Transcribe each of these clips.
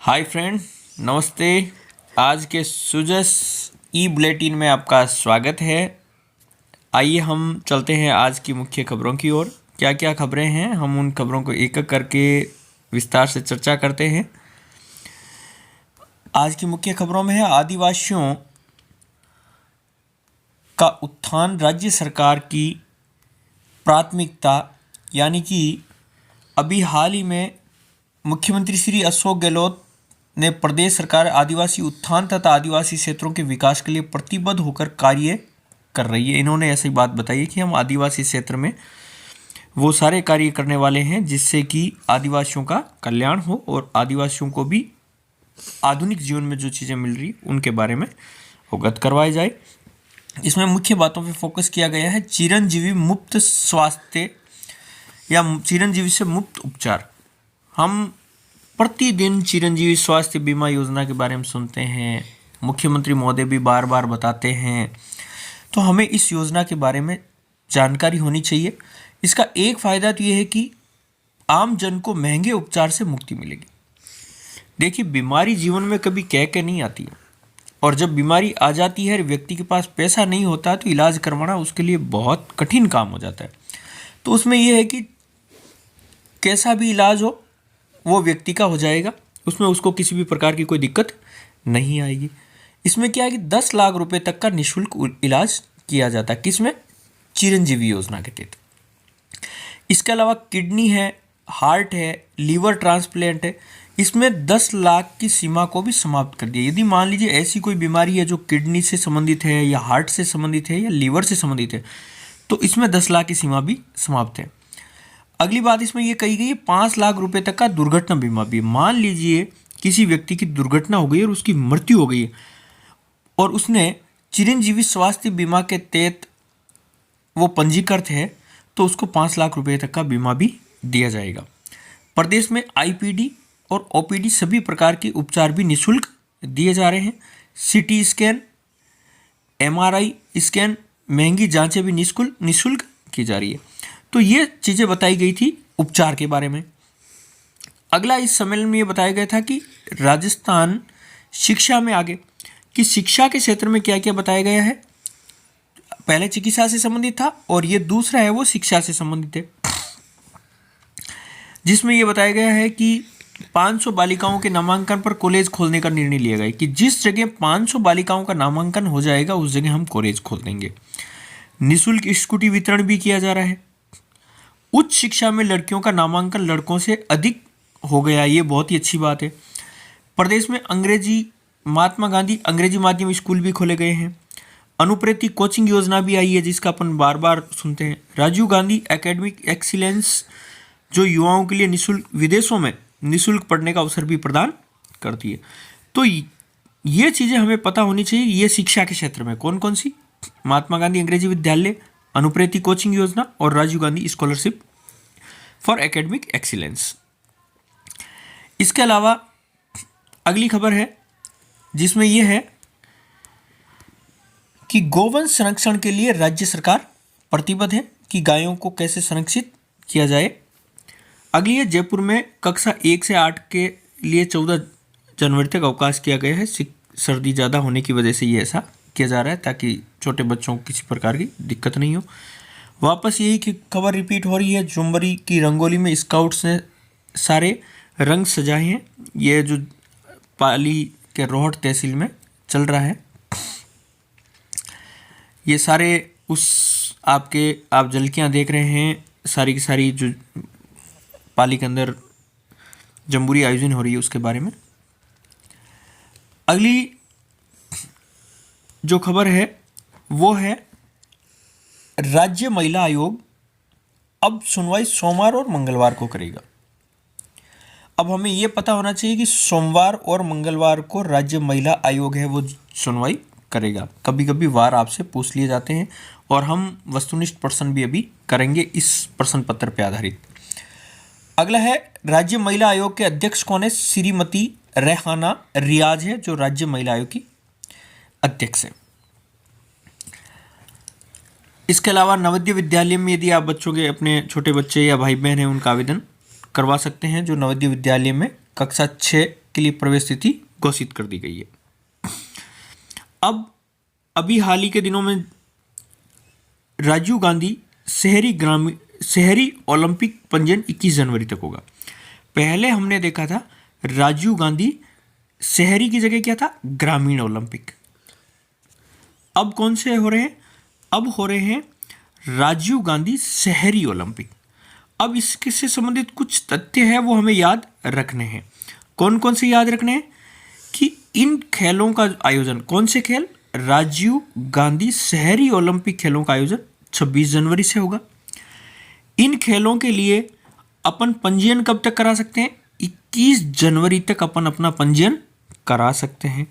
Hi friend, नमस्ते। आज के सुजस ई बुलेटिन में आपका स्वागत है। आइए हम चलते हैं आज की मुख्य खबरों की ओर। क्या क्या खबरें हैं, हम उन खबरों को एक एक करके विस्तार से चर्चा करते हैं। आज की मुख्य खबरों में है आदिवासियों का उत्थान राज्य सरकार की प्राथमिकता, यानी कि अभी हाल ही में मुख्यमंत्री श्री अशोक गहलोत ने प्रदेश सरकार आदिवासी उत्थान तथा आदिवासी क्षेत्रों के विकास के लिए प्रतिबद्ध होकर कार्य कर रही है। इन्होंने ऐसी बात बताई है कि हम आदिवासी क्षेत्र में वो सारे कार्य करने वाले हैं जिससे कि आदिवासियों का कल्याण हो और आदिवासियों को भी आधुनिक जीवन में जो चीज़ें मिल रही उनके बारे में अवगत करवाया जाए। इसमें मुख्य बातों पर फोकस किया गया है चिरंजीवी मुफ्त स्वास्थ्य या चिरंजीवी से मुफ्त उपचार। हम प्रतिदिन चिरंजीवी स्वास्थ्य बीमा योजना के बारे में सुनते हैं, मुख्यमंत्री महोदय भी बार बार बताते हैं, तो हमें इस योजना के बारे में जानकारी होनी चाहिए। इसका एक फ़ायदा तो ये है कि आम जन को महंगे उपचार से मुक्ति मिलेगी। देखिए, बीमारी जीवन में कभी कह के नहीं आती है, और जब बीमारी आ जाती है, व्यक्ति के पास पैसा नहीं होता तो इलाज करवाना उसके लिए बहुत कठिन काम हो जाता है। तो उसमें यह है कि कैसा भी इलाज हो वो व्यक्ति का हो जाएगा, उसमें उसको किसी भी प्रकार की कोई दिक्कत नहीं आएगी। इसमें क्या है कि 10 लाख रुपए तक का निःशुल्क इलाज किया जाता है। किसमें? चिरंजीवी योजना के तहत। इसके अलावा किडनी है, हार्ट है, लीवर ट्रांसप्लांट है, इसमें 10 लाख की सीमा को भी समाप्त कर दिया। यदि मान लीजिए ऐसी कोई बीमारी है जो किडनी से संबंधित है या हार्ट से संबंधित है या लीवर से संबंधित है, तो इसमें 10 लाख की सीमा भी समाप्त है। अगली बात इसमें यह कही गई है 5 लाख रुपए तक का दुर्घटना बीमा भी। मान लीजिए किसी व्यक्ति की दुर्घटना हो गई और उसकी मृत्यु हो गई है और उसने चिरंजीवी स्वास्थ्य बीमा के तहत वो पंजीकृत है, तो उसको 5 लाख रुपए तक का बीमा भी दिया जाएगा। प्रदेश में आईपीडी और ओपीडी सभी प्रकार के उपचार भी निःशुल्क दिए जा रहे हैं। सीटी स्कैन, एमआरआई स्कैन, महंगी जांचें भी निःशुल्क की जा रही है। तो ये चीज़ें बताई गई थी उपचार के बारे में। अगला इस सम्मेलन में ये बताया गया था कि राजस्थान शिक्षा में आगे, कि शिक्षा के क्षेत्र में क्या क्या बताया गया है। पहले चिकित्सा से संबंधित था और ये दूसरा है वो शिक्षा से संबंधित है, जिसमें ये बताया गया है कि 500 बालिकाओं के नामांकन पर कॉलेज खोलने का निर्णय लिया गया कि जिस जगह 500 बालिकाओं का नामांकन हो जाएगा उस जगह हम कॉलेज खोल देंगे। निःशुल्क स्कूटी वितरण भी किया जा रहा है। उच्च शिक्षा में लड़कियों का नामांकन लड़कों से अधिक हो गया, ये बहुत ही अच्छी बात है। प्रदेश में महात्मा गांधी अंग्रेजी माध्यम स्कूल भी खोले गए हैं। अनुप्रेती कोचिंग योजना भी आई है जिसका अपन बार बार सुनते हैं। राजीव गांधी एकेडमिक एक्सीलेंस जो युवाओं के लिए निःशुल्क विदेशों में निःशुल्क पढ़ने का अवसर भी प्रदान करती है। तो ये चीज़ें हमें पता होनी चाहिए। ये शिक्षा के क्षेत्र में कौन कौन सी? महात्मा गांधी अंग्रेजी विद्यालय, अनुप्रेती कोचिंग योजना और Rajiv Gandhi scholarship for academic excellence. इसके अलावा अगली खबर है जिसमें यह है कि गौवंश संरक्षण के लिए राज्य सरकार प्रतिबद्ध है कि गायों को कैसे संरक्षित किया जाए। अगली है जयपुर में कक्षा 1 से 8 के लिए 14 जनवरी तक अवकाश किया गया है। सर्दी ज़्यादा होने की वजह से ये ऐसा किया जा रहा है ताकि छोटे बच्चों को किसी प्रकार की दिक्कत नहीं हो। वापस यही की खबर रिपीट हो रही है। जुम्बरी की रंगोली में स्काउट्स ने सारे रंग सजाए हैं। ये जो पाली के रोहट तहसील में चल रहा है, ये सारे आप झलकियाँ देख रहे हैं, सारी की सारी जो पाली के अंदर जम्बूरी आयोजन हो रही है उसके बारे में। अगली जो खबर है वो है राज्य महिला आयोग अब सुनवाई सोमवार और मंगलवार को करेगा। अब हमें यह पता होना चाहिए कि सोमवार और मंगलवार को राज्य महिला आयोग है वो सुनवाई करेगा। कभी कभी वार आपसे पूछ लिए जाते हैं और हम वस्तुनिष्ठ प्रश्न भी अभी करेंगे इस प्रश्न पत्र पर आधारित। अगला है राज्य महिला आयोग के अध्यक्ष कौन है? श्रीमती रेहाना रियाज है जो राज्य महिला आयोग की अध्यक्ष है। इसके अलावा नवोदय विद्यालय में यदि आप बच्चों के अपने छोटे बच्चे या भाई बहन हैं उनका आवेदन करवा सकते हैं जो नवोदय विद्यालय में कक्षा 6 के लिए प्रवेश तिथि घोषित कर दी गई है। अब अभी हाल ही के दिनों में राजीव गांधी शहरी ओलंपिक पंजीयन 21 जनवरी तक होगा। पहले हमने देखा था राजीव गांधी शहरी की जगह क्या था, ग्रामीण ओलंपिक। अब कौन से हो रहे हैं, अब हो रहे हैं राजीव गांधी शहरी ओलंपिक। अब इसके से संबंधित कुछ तथ्य है वो हमें याद रखने हैं। कौन कौन से याद रखने हैं कि इन खेलों का आयोजन, कौन से खेल, राजीव गांधी शहरी ओलंपिक खेलों का आयोजन 26 जनवरी से होगा। इन खेलों के लिए अपन पंजीयन कब तक करा सकते हैं, 21 जनवरी तक अपन अपना पंजीयन करा सकते हैं।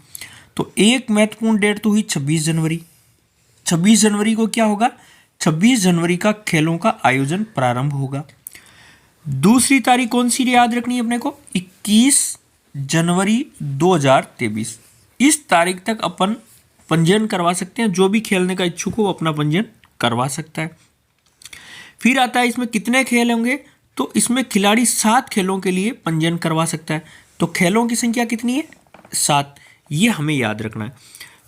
तो एक महत्वपूर्ण डेट तो हुई 26 जनवरी। 26 जनवरी को क्या होगा, 26 जनवरी का खेलों का आयोजन प्रारंभ होगा। दूसरी तारीख कौन सी याद रखनी है अपने को, 21 जनवरी 2023। इस तारीख तक अपन पंजीयन करवा सकते हैं। जो भी खेलने का इच्छुक हो अपना पंजीयन करवा सकता है। फिर आता है इसमें कितने खेल होंगे, तो इसमें खिलाड़ी 7 खेलों के लिए पंजीयन करवा सकता है। तो खेलों की संख्या कितनी है, 7, ये हमें याद रखना है।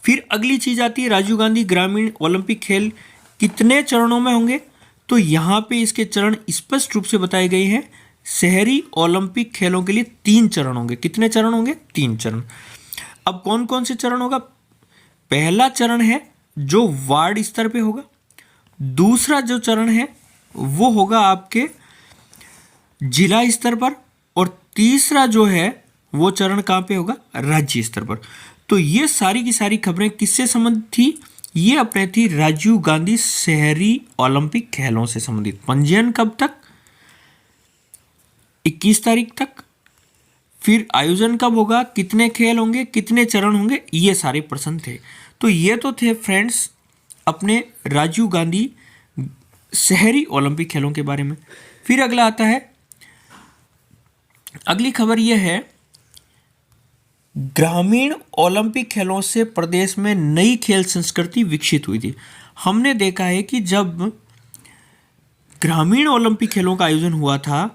फिर अगली चीज आती है राजीव गांधी ग्रामीण ओलंपिक खेल कितने चरणों में होंगे, तो यहाँ पे इसके चरण स्पष्ट रूप से बताए गए हैं। शहरी ओलंपिक खेलों के लिए 3 चरण होंगे। कितने चरण होंगे, 3 चरण। अब कौन कौन से चरण होगा, पहला चरण है जो वार्ड स्तर पे होगा। दूसरा जो चरण है वो होगा आपके जिला स्तर पर, और तीसरा जो है वो चरण कहाँ पे होगा, राज्य स्तर पर। तो ये सारी की सारी खबरें किससे संबंधित थी, ये अपने थी राजीव गांधी शहरी ओलंपिक खेलों से संबंधित। पंजीयन कब तक, 21 तारीख तक। फिर आयोजन कब होगा, कितने खेल होंगे, कितने चरण होंगे, ये सारे प्रश्न थे। तो ये तो थे फ्रेंड्स अपने राजीव गांधी शहरी ओलंपिक खेलों के बारे में। फिर अगला आता है, अगली खबर यह है ग्रामीण ओलंपिक खेलों से प्रदेश में नई खेल संस्कृति विकसित हुई थी। हमने देखा है कि जब ग्रामीण ओलंपिक खेलों का आयोजन हुआ था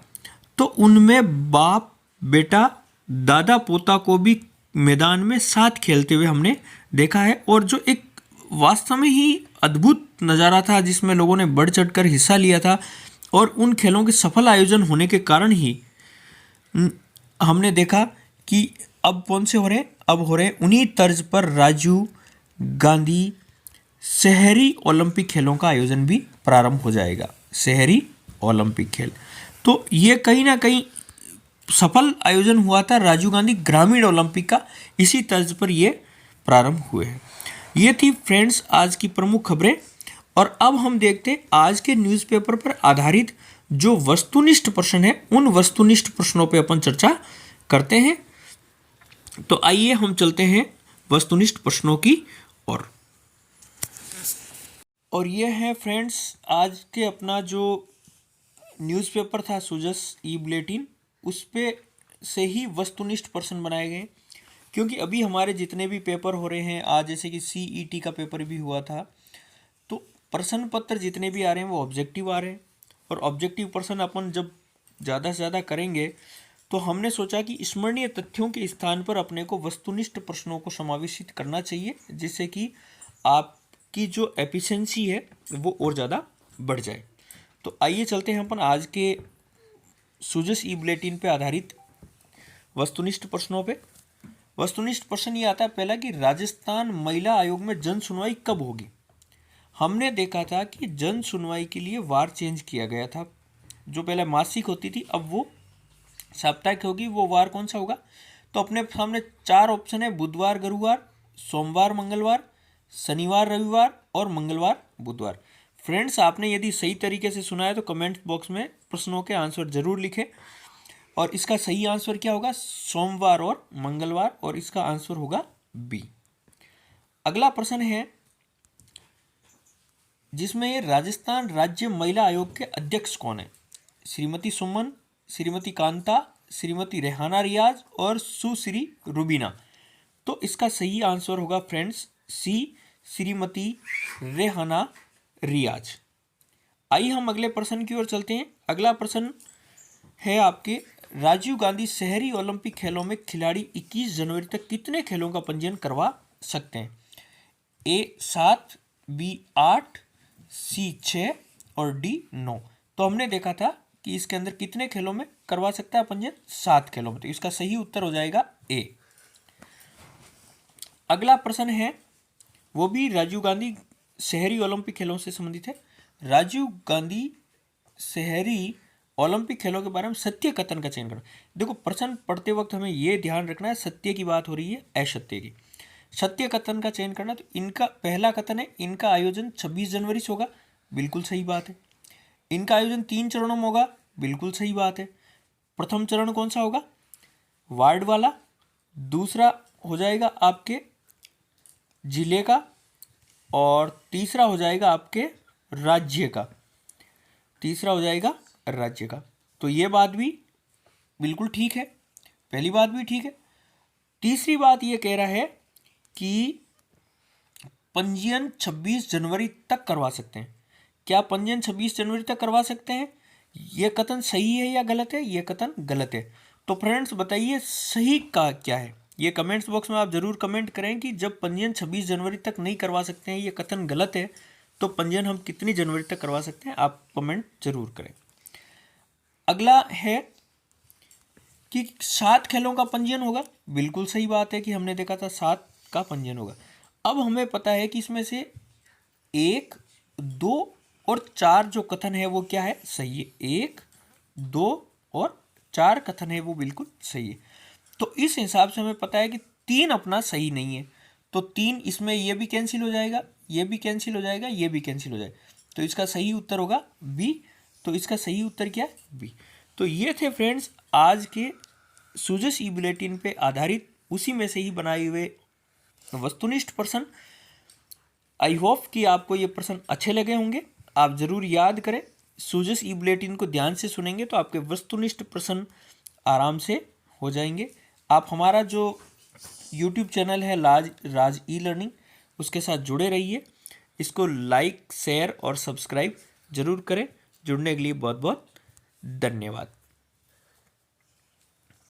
तो उनमें बाप बेटा दादा पोता को भी मैदान में साथ खेलते हुए हमने देखा है, और जो एक वास्तव में ही अद्भुत नज़ारा था जिसमें लोगों ने बढ़ चढ़कर हिस्सा लिया था। और उन खेलों के सफल आयोजन होने के कारण ही हमने देखा कि अब कौन से हो रहे हैं, अब हो रहे हैं उन्हीं तर्ज पर राजीव गांधी शहरी ओलंपिक खेलों का आयोजन भी प्रारंभ हो जाएगा, शहरी ओलंपिक खेल। तो ये कहीं ना कहीं सफल आयोजन हुआ था राजीव गांधी ग्रामीण ओलंपिक का, इसी तर्ज पर ये प्रारंभ हुए हैं। ये थी फ्रेंड्स आज की प्रमुख खबरें। और अब हम देखते हैं आज के न्यूज़पेपर पर आधारित जो वस्तुनिष्ठ प्रश्न है, उन वस्तुनिष्ठ प्रश्नों पे अपन चर्चा करते हैं। तो आइए हम चलते हैं वस्तुनिष्ठ प्रश्नों की ओर। और ये है फ्रेंड्स आज के अपना जो न्यूज़पेपर था सुजस ई बुलेटिन, उस पे से ही वस्तुनिष्ठ प्रश्न बनाए गए। क्योंकि अभी हमारे जितने भी पेपर हो रहे हैं आज, जैसे कि CET का पेपर भी हुआ था, तो प्रश्न पत्र जितने भी आ रहे हैं वो ऑब्जेक्टिव आ रहे हैं। और ऑब्जेक्टिव प्रश्न अपन जब ज़्यादा से ज़्यादा करेंगे तो हमने सोचा कि स्मरणीय तथ्यों के स्थान पर अपने को वस्तुनिष्ठ प्रश्नों को समावेशित करना चाहिए, जिससे कि आपकी जो एफिशिएंसी है वो और ज़्यादा बढ़ जाए। तो आइए चलते हैं अपन आज के सुजस ई बुलेटिन पे आधारित वस्तुनिष्ठ प्रश्नों पे। वस्तुनिष्ठ प्रश्न ये आता है पहला कि राजस्थान महिला आयोग में जन सुनवाई कब होगी। हमने देखा था कि जन सुनवाई के लिए वार चेंज किया गया था। जो पहले मासिक होती थी अब वो साप्ताहिक होगी। वो वार कौन सा होगा, तो अपने सामने 4 ऑप्शन है, बुधवार गुरुवार, सोमवार मंगलवार, शनिवार रविवार और मंगलवार बुधवार। फ्रेंड्स आपने यदि सही तरीके से सुना है तो कमेंट बॉक्स में प्रश्नों के आंसर जरूर लिखें। और इसका सही आंसर क्या होगा, सोमवार और मंगलवार, और इसका आंसर होगा बी। अगला प्रश्न है जिसमें ये राजस्थान राज्य महिला आयोग के अध्यक्ष कौन है। श्रीमती सुमन, श्रीमती कांता, श्रीमती रेहाना रियाज और सुश्री रुबीना। तो इसका सही आंसर होगा फ्रेंड्स सी, श्रीमती रेहाना रियाज। आइए हम अगले प्रश्न की ओर चलते हैं। अगला प्रश्न है आपके राजीव गांधी शहरी ओलंपिक खेलों में खिलाड़ी 21 जनवरी तक कितने खेलों का पंजीयन करवा सकते हैं? ए 7, बी 8, सी 6 और डी 9। तो हमने देखा था कि इसके अंदर कितने खेलों में करवा सकता है पंजीयन? 7 खेलों में। तो इसका सही उत्तर हो जाएगा ए। अगला प्रश्न है वो भी राजीव गांधी शहरी ओलंपिक खेलों से संबंधित है। राजीव गांधी शहरी ओलंपिक खेलों के बारे में सत्य कथन का चयन करना। देखो, प्रश्न पढ़ते वक्त हमें यह ध्यान रखना है सत्य की बात हो रही है असत्य की। सत्य कथन का चयन करना, तो इनका पहला कथन है इनका आयोजन 26 जनवरी से होगा, बिल्कुल सही बात है। इनका आयोजन 3 चरणों में होगा, बिल्कुल सही बात है। प्रथम चरण कौन सा होगा? वार्ड वाला। दूसरा हो जाएगा आपके जिले का और तीसरा हो जाएगा आपके राज्य का। तीसरा हो जाएगा राज्य का। तो ये बात भी बिल्कुल ठीक है, पहली बात भी ठीक है। तीसरी बात ये कह रहा है कि पंजीयन 26 जनवरी तक करवा सकते हैं। क्या पंजीयन 26 जनवरी तक करवा सकते हैं? ये कथन सही है या गलत है? ये कथन गलत है। तो फ्रेंड्स बताइए सही का क्या है? ये कमेंट्स बॉक्स में आप जरूर कमेंट करें कि जब पंजीयन 26 जनवरी तक नहीं करवा सकते हैं, ये कथन गलत है, तो पंजीयन हम कितनी जनवरी तक करवा सकते हैं? आप कमेंट जरूर करें। अगला है कि 7 खेलों का पंजीयन होगा, बिल्कुल सही बात है कि हमने देखा था 7 का पंजीयन होगा। अब हमें पता है कि इसमें से 1, 2 और 4 जो कथन है वो क्या है? सही है। 1, 2 और 4 कथन है वो बिल्कुल सही है। तो इस हिसाब से हमें पता है कि 3 अपना सही नहीं है। तो 3 इसमें ये भी कैंसिल हो जाएगा, ये भी कैंसिल हो जाएगा, ये भी कैंसिल हो जाएगा। तो इसका सही उत्तर होगा बी। तो इसका सही उत्तर क्या है? बी। तो ये थे फ्रेंड्स आज के सुजस ई बुलेटिन पे आधारित उसी में से ही बनाए हुए वस्तुनिष्ठ प्रश्न। आई होप कि आपको ये प्रश्न अच्छे लगे होंगे। आप जरूर याद करें, सुजस ई बुलेटिन को ध्यान से सुनेंगे तो आपके वस्तुनिष्ठ प्रश्न आराम से हो जाएंगे। आप हमारा जो YouTube चैनल है राज ई लर्निंग, उसके साथ जुड़े रहिए। इसको लाइक, शेयर और सब्सक्राइब जरूर करें। जुड़ने के लिए बहुत बहुत धन्यवाद।